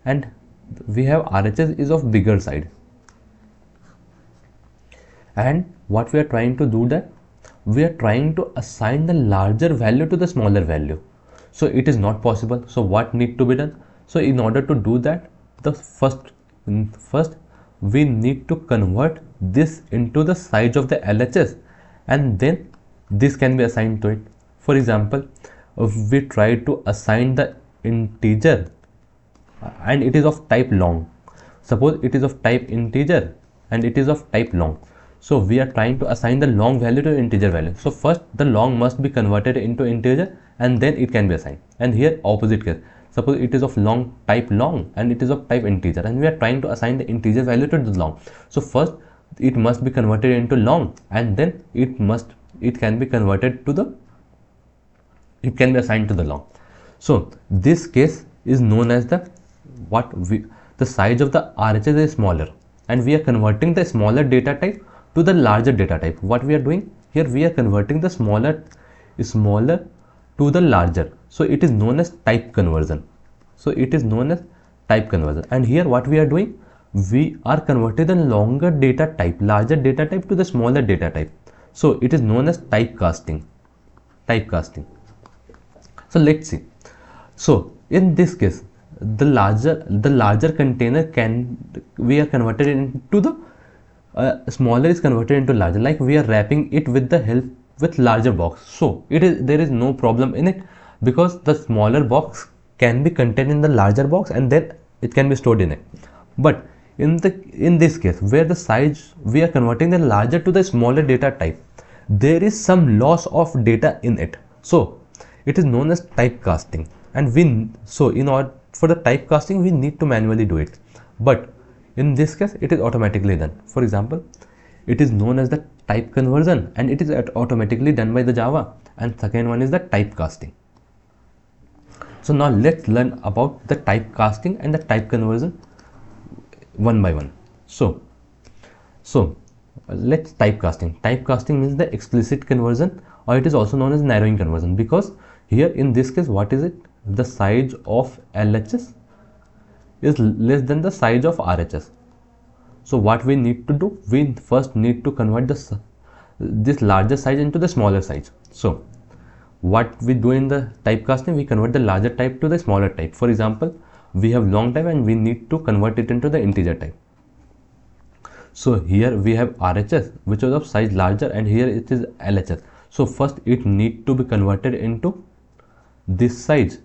and we have RHS is of bigger side, and what we are trying to do that we are trying to assign the larger value to the smaller value. So it is not possible. So what need to be done? So in order to do that, the first we need to convert this into the size of the LHS, and then this can be assigned to it. For example, if we try to assign the integer and it is of type long. Suppose it is of type integer and it is of type long. So we are trying to assign the long value to integer value. So first the long must be converted into integer and then it can be assigned. And here opposite case. Suppose it is of long type long and it is of type integer and we are trying to assign the integer value to the long. So first it must be converted into long and then it can be converted to the it can be assigned to the long. So this case is known as the size of the RHS is smaller and we are converting the smaller data type to the larger data type. What we are doing here, we are converting the smaller to the larger. So it is known as type conversion. And here what we are doing, we are converting the larger data type to the smaller data type. So it is known as typecasting. So let's see. So in this case, the larger container we are converted into the smaller is converted into larger, like we are wrapping it with larger box. So there is no problem in it because the smaller box can be contained in the larger box and then it can be stored in it. But in this case where the size we are converting the larger to the smaller data type, there is some loss of data in it. So it is known as typecasting, and in order for the typecasting we need to manually do it, but in this case it is automatically done. For example, it is known as the type conversion and it is automatically done by the Java, and second one is the typecasting. So now let's learn about the typecasting and the type conversion one by one. So let's typecasting means the explicit conversion, or it is also known as narrowing conversion, because here in this case what is it, the size of LHS is less than the size of RHS. So what we need to do, we first need to convert this larger size into the smaller size. So what we do in the typecasting, we convert the larger type to the smaller type. For example, we have long type and we need to convert it into the integer type. So here we have RHS which is of size larger and here it is LHS. So first it need to be converted into this size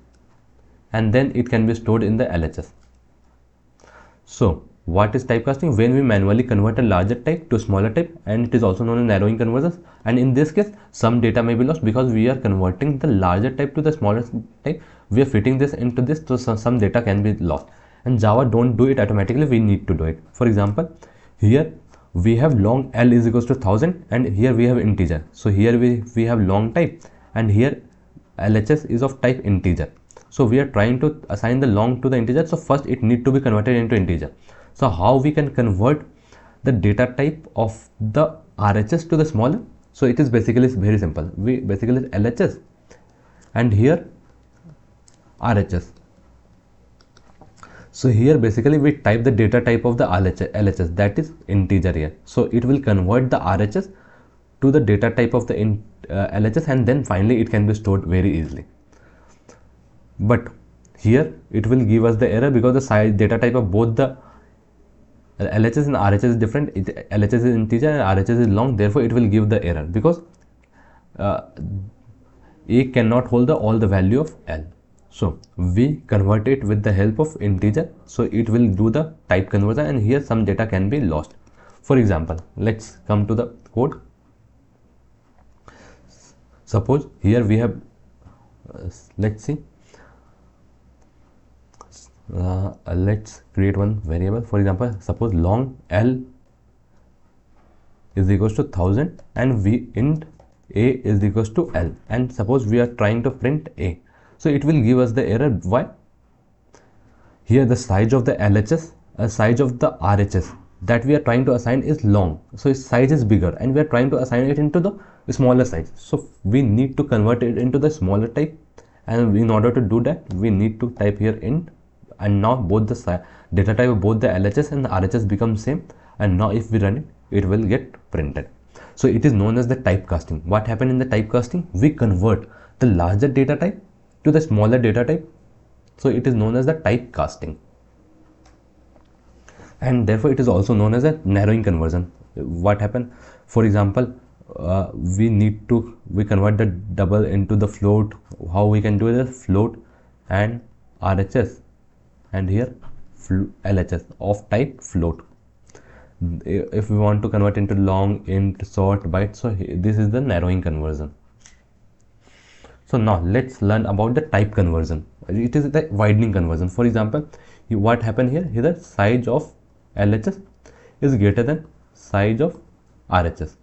and then it can be stored in the LHS. So what is typecasting? When we manually convert a larger type to a smaller type, and it is also known as narrowing conversions. And in this case some data may be lost because we are converting the larger type to the smaller type. We are fitting this into this, so some data can be lost, and Java don't do it automatically, we need to do it. For example, here we have long L is equals to 1000 and here we have integer. So here we have long type and here LHS is of type integer. So we are trying to assign the long to the integer. So first it need to be converted into integer. So how we can convert the data type of the RHS to the smaller? So it is basically very simple. We basically LHS and here RHS. So here basically we type the data type of the LHS, that is integer here. So it will convert the RHS to the data type of the LHS and then finally it can be stored very easily. But here it will give us the error because the size data type of both the LHS and RHS is different. LHS is integer and RHS is long, therefore it will give the error because A cannot hold all the value of L. So we convert it with the help of integer, so it will do the type conversion and here some data can be lost. For example, let's come to the code. Suppose here we have let's see, let's create one variable. For example, suppose long L is equals to 1000 and we int A is equals to L, and suppose we are trying to print A. So it will give us the error. Why? Here the size of the LHS, size of the RHS that we are trying to assign is long, so its size is bigger and we are trying to assign it into the smaller size. So we need to convert it into the smaller type, and in order to do that we need to type here int, and now both the data type of both the LHS and the RHS become same, and now if we run it, it will get printed. So it is known as the typecasting. What happened in the typecasting? We convert the larger data type to the smaller data type, so it is known as the typecasting, and therefore it is also known as a narrowing conversion. What happened? For example, we convert the double into the float. How we can do this? Float and RHS and here LHS of type float. If we want to convert into long, int, short, byte, so this is the narrowing conversion. So now let's learn about the type conversion. It is the widening conversion. For example, what happened here? Here the size of LHS is greater than size of RHS.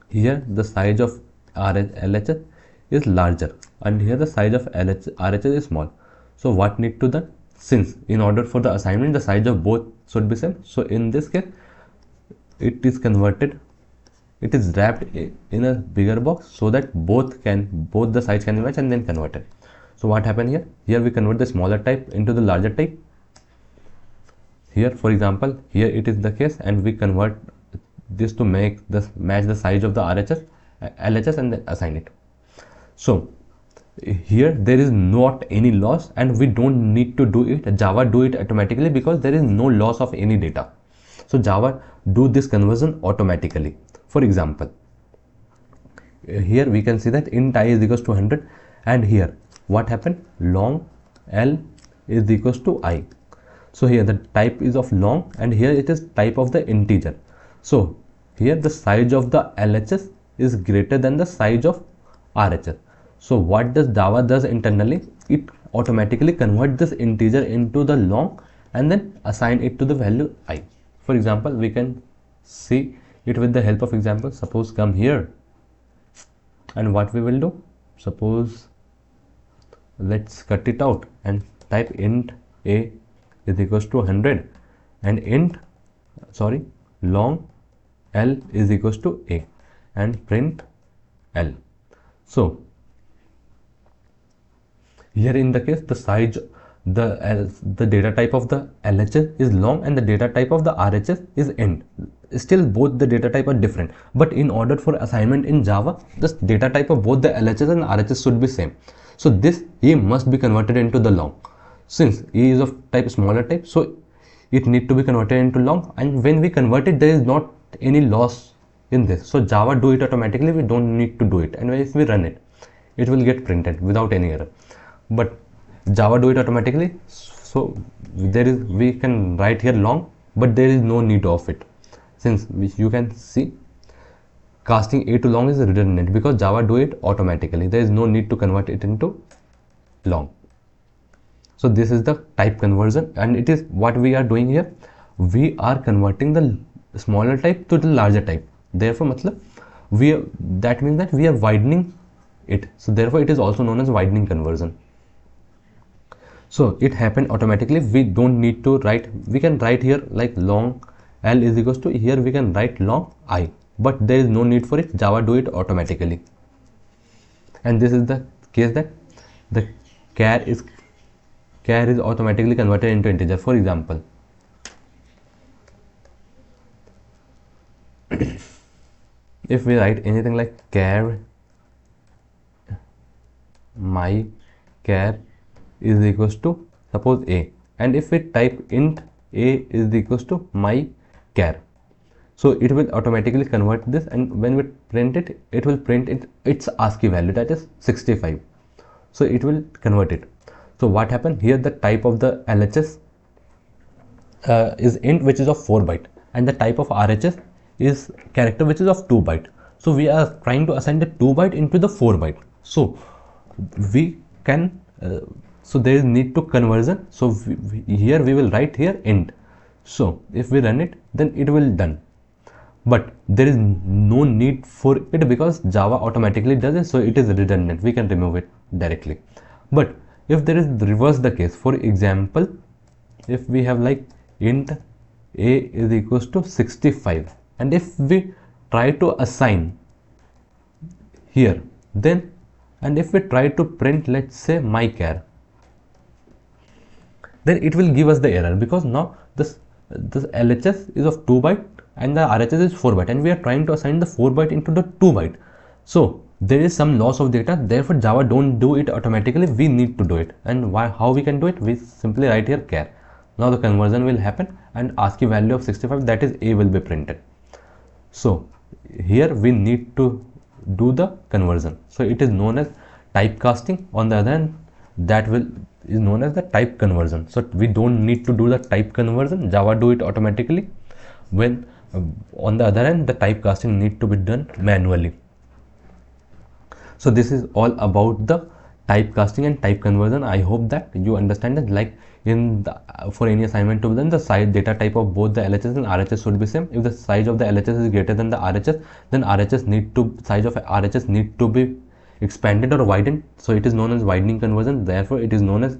Here the size of LHS is larger, and here the size of RHS is small. So what need to done? Since in order for the assignment the size of both should be same, so in this case it is converted, it is wrapped in a bigger box so that both the size can be matched and then converted. So what happened here? Here we convert the smaller type into the larger type. Here for example, here it is the case, and we convert this to make this match the size of the LHS and then assign it. So here there is not any loss, and we don't need to do it. Java do it automatically because there is no loss of any data. So Java do this conversion automatically. For example, here we can see that int I is equals to 100, and here what happened? Long L is equals to I. So here the type is of long, and here it is type of the integer. So here the size of the LHS is greater than the size of RHS. So what does Java does internally? It automatically converts this integer into the long and then assign it to the value I. For example, we can see it with the help of example. Suppose come here, and what we will do? Suppose let's cut it out and type int a is equals to 100 and long L is equals to a and print L. So here in the case the size, the data type of the LHS is long and the data type of the RHS is int. Still both the data type are different, but in order for assignment in Java, the data type of both the LHS and RHS should be same. So this A must be converted into the long. Since A is of type smaller type, so it need to be converted into long, and when we convert it, there is not any loss in this. So Java do it automatically, we don't need to do it, and if we run it, it will get printed without any error. But Java do it automatically, so we can write here long, but there is no need of it, since you can see casting A to long is redundant because Java do it automatically. There is no need to convert it into long. So this is the type conversion, and it is what we are doing here. We are converting the smaller type to the larger type. Therefore, that means that we are widening it. So therefore, it is also known as widening conversion. So it happened automatically. We don't need to write. We can write here like long L is equals to, here we can write long I, but there is no need for it. Java do it automatically. And this is the case that the char is automatically converted into integer. For example, if we write anything like char, my char is equals to suppose A, and if we type int A is equals to my char, so it will automatically convert this, and when we print it, it will print its ASCII value, that is 65. So it will convert it. So what happened here? The type of the LHS is int, which is of 4 byte, and the type of RHS is character, which is of 2 byte. So we are trying to assign the 2 byte into the 4 byte. So we can so there is need to conversion. So here we will write here int. So if we run it, then it will done, but there is no need for it because Java automatically does it, so it is redundant. We can remove it directly. But if there is reverse the case, for example, if we have like int A is equals to 65, and if we try to assign here, then, and if we try to print, let's say my char, then it will give us the error because now this LHS is of 2 byte and the RHS is 4 byte, and we are trying to assign the 4 byte into the 2 byte. So there is some loss of data. Therefore Java don't do it automatically. We need to do it. And how we can do it? We simply write here char. Now the conversion will happen, and ASCII value of 65, that is A, will be printed. So here we need to do the conversion. So it is known as typecasting. On the other hand, that is known as the type conversion. So we don't need to do the type conversion, Java do it automatically. When on the other hand, the typecasting need to be done manually. So this is all about the typecasting and type conversion. I hope that you understand that, like in the, for any assignment to be done, the size data type of both the LHS and RHS should be same. If the size of the LHS is greater than the RHS, then size of RHS need to be expanded or widened. So it is known as widening conversion. Therefore, it is known as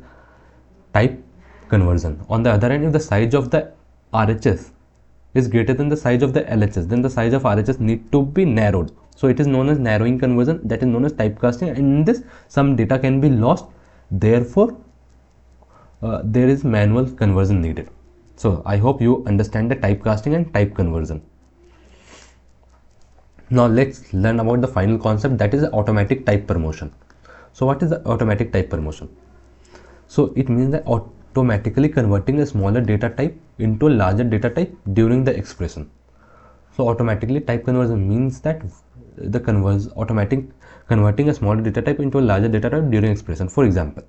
type conversion. On the other hand, if the size of the RHS is greater than the size of the LHS, then the size of RHS need to be narrowed. So it is known as narrowing conversion, that is known as typecasting. And in this, some data can be lost. Therefore, there is manual conversion needed. So I hope you understand the typecasting and type conversion. Now let's learn about the final concept, that is automatic type promotion. So what is the automatic type promotion? So it means that automatically converting a smaller data type into a larger data type during the expression. So automatically type conversion means that the converting a smaller data type into a larger data type during expression. For example,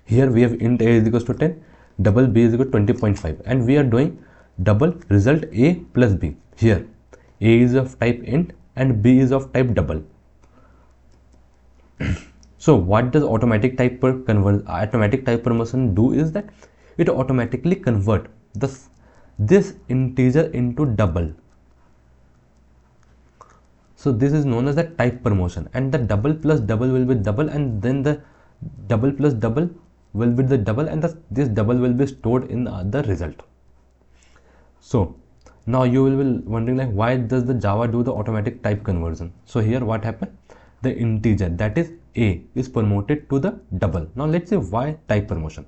here we have int a is equals to 10, double b is equal to 20.5, and we are doing double result a plus b. Here a is of type int and b is of type double. So what does automatic type promotion do is that it automatically convert this integer into double. So this is known as the type promotion, and the double plus double will be double, and then the double plus double will be the double, and this double will be stored in the result. So now you will be wondering, like, why does the Java do the automatic type conversion? So here what happened, the integer, that is a, is promoted to the double. Now let's see why type promotion.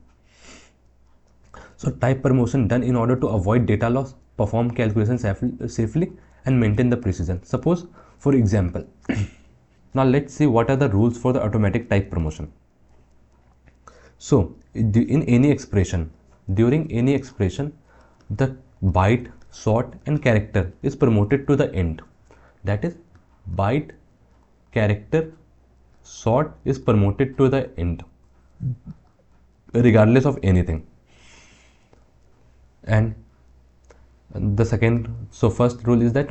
So type promotion done in order to avoid data loss, perform calculations safely and maintain the precision. Suppose, for example, now let's see what are the rules for the automatic type promotion. So in any expression, during any expression, the byte, sort and character is promoted to the end. That is, byte, character, sort is promoted to the end regardless of anything. And the second, so first rule is that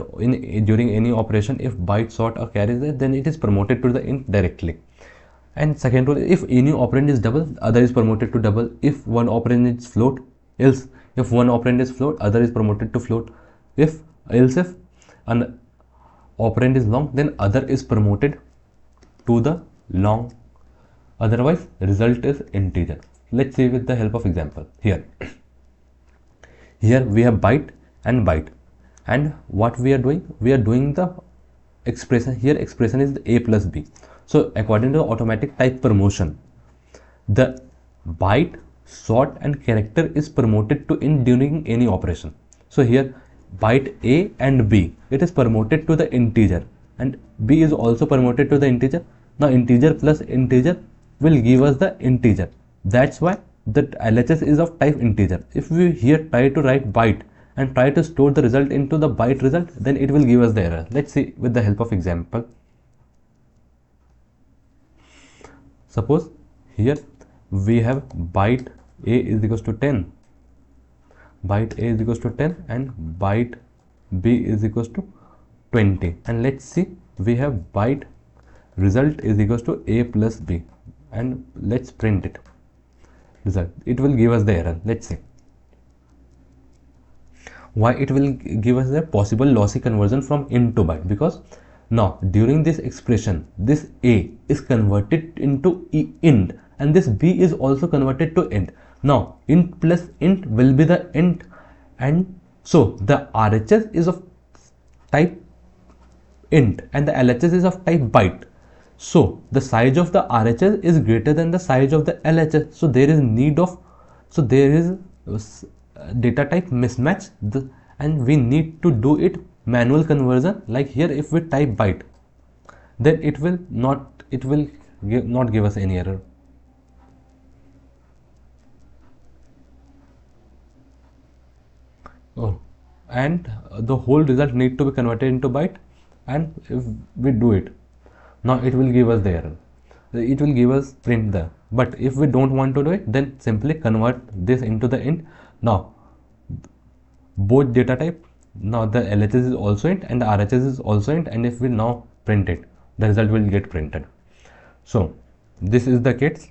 during any operation, if byte, sort or carry is there, then it is promoted to the end directly. And second rule, if any operand is double, other is promoted to double. If one operand is float, else if one operand is float, other is promoted to float. If an operand is long, then other is promoted to the long. Otherwise, result is integer. Let's see with the help of example. Here we have byte and byte, and what we are doing, we are doing the expression. Here expression is a plus b. So according to the automatic type promotion, the byte, sort and character is promoted to end during any operation. So here byte a and b, it is promoted to the integer, and b is also promoted to the integer. Now integer plus integer will give us the integer. That's why the LHS is of type integer. If we here try to write byte and try to store the result into the byte result, then it will give us the error. Let's see with the help of example. Suppose here we have byte a is equals to 10, byte a is equals to 10 and byte b is equals to 20, and let's see, we have byte result is equals to a plus b, and let's print it. Result, it will give us the error. Let's see why it will give us the possible lossy conversion from int to byte, because now during this expression, this a is converted into int and this b is also converted to int. Now int plus int will be the int, and so the RHS is of type int and the LHS is of type byte. So the size of the RHS is greater than the size of the LHS. So there is data type mismatch, and we need to do it manual conversion. Like here, if we type byte, then it will not give us any error. And the whole result need to be converted into byte, and if we do it, now it will give us the error. it will give us print there. But if we don't want to do it, then simply convert this into the int. Now both data type, now the LHS is also int and the RHS is also int, and if we now print it, the result will get printed. So this is the case.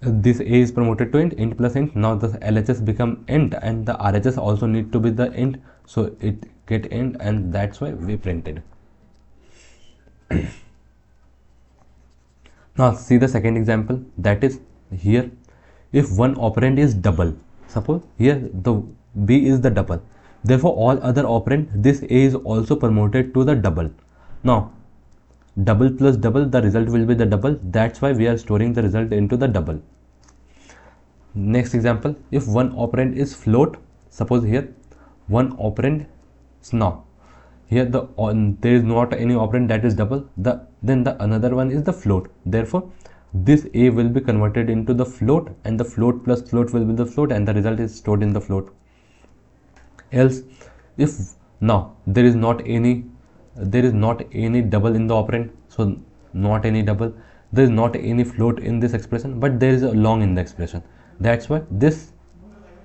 This A is promoted to int plus int. Now the LHS become int and the RHS also need to be the int, so it get int, and that's why we printed. Now see the second example, that is here. If one operand is double, suppose here the B is the double, therefore all other operand, this A is also promoted to the double. Now double plus double, the result will be the double, that's why we are storing the result into the double. Next example, if one operand is float, suppose here one operand, now here there is not any operand that is double, then the another one is the float, therefore this A will be converted into the float, and the float plus float will be the float, and the result is stored in the float. Else, if now there is not any double in the operand, so not any double, there is not any float in this expression, but there is a long in the expression, that's why this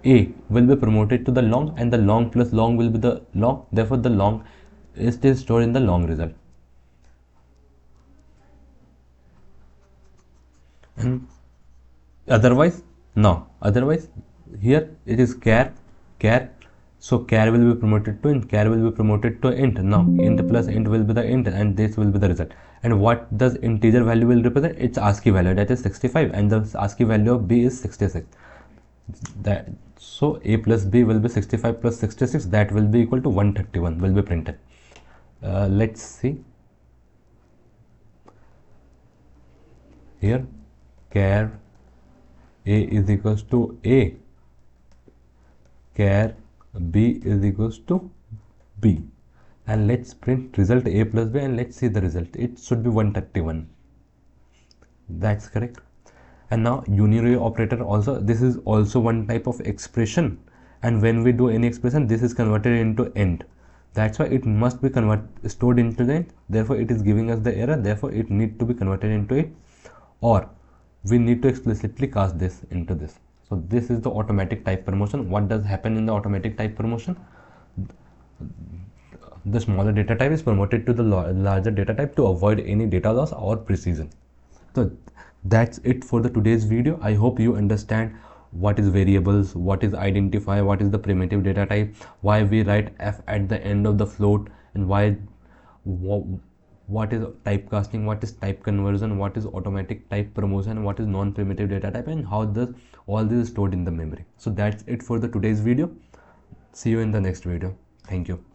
A will be promoted to the long, and the long plus long will be the long, therefore the long is still stored in the long result. And otherwise here it is char, so char will be promoted to int, now int plus int will be the int, and this will be the result. And what does integer value will represent? It's ASCII value, that is 65, and the ASCII value of B is 66. That so A plus B will be 65 plus 66, that will be equal to 131, will be printed. Let's see here, char A is equals to A, char B is equals to B, and let's print result A plus B, and let's see the result. It should be 131. That's correct. And now unary operator also, this is also one type of expression, and when we do any expression, this is converted into int, that's why it must be stored into the int, therefore it is giving us the error, therefore it need to be converted into it, or we need to explicitly cast this into this. So this is the automatic type promotion. What does happen in the automatic type promotion? The smaller data type is promoted to the larger data type to avoid any data loss or precision. So that's it for the today's video. I hope you understand what is variables, what is identifier, what is the primitive data type, why we write f at the end of the float, and what is typecasting, what is type conversion, what is automatic type promotion, what is non-primitive data type, and how does all this is stored in the memory. So that's it for the today's video. See you in the next video. Thank you.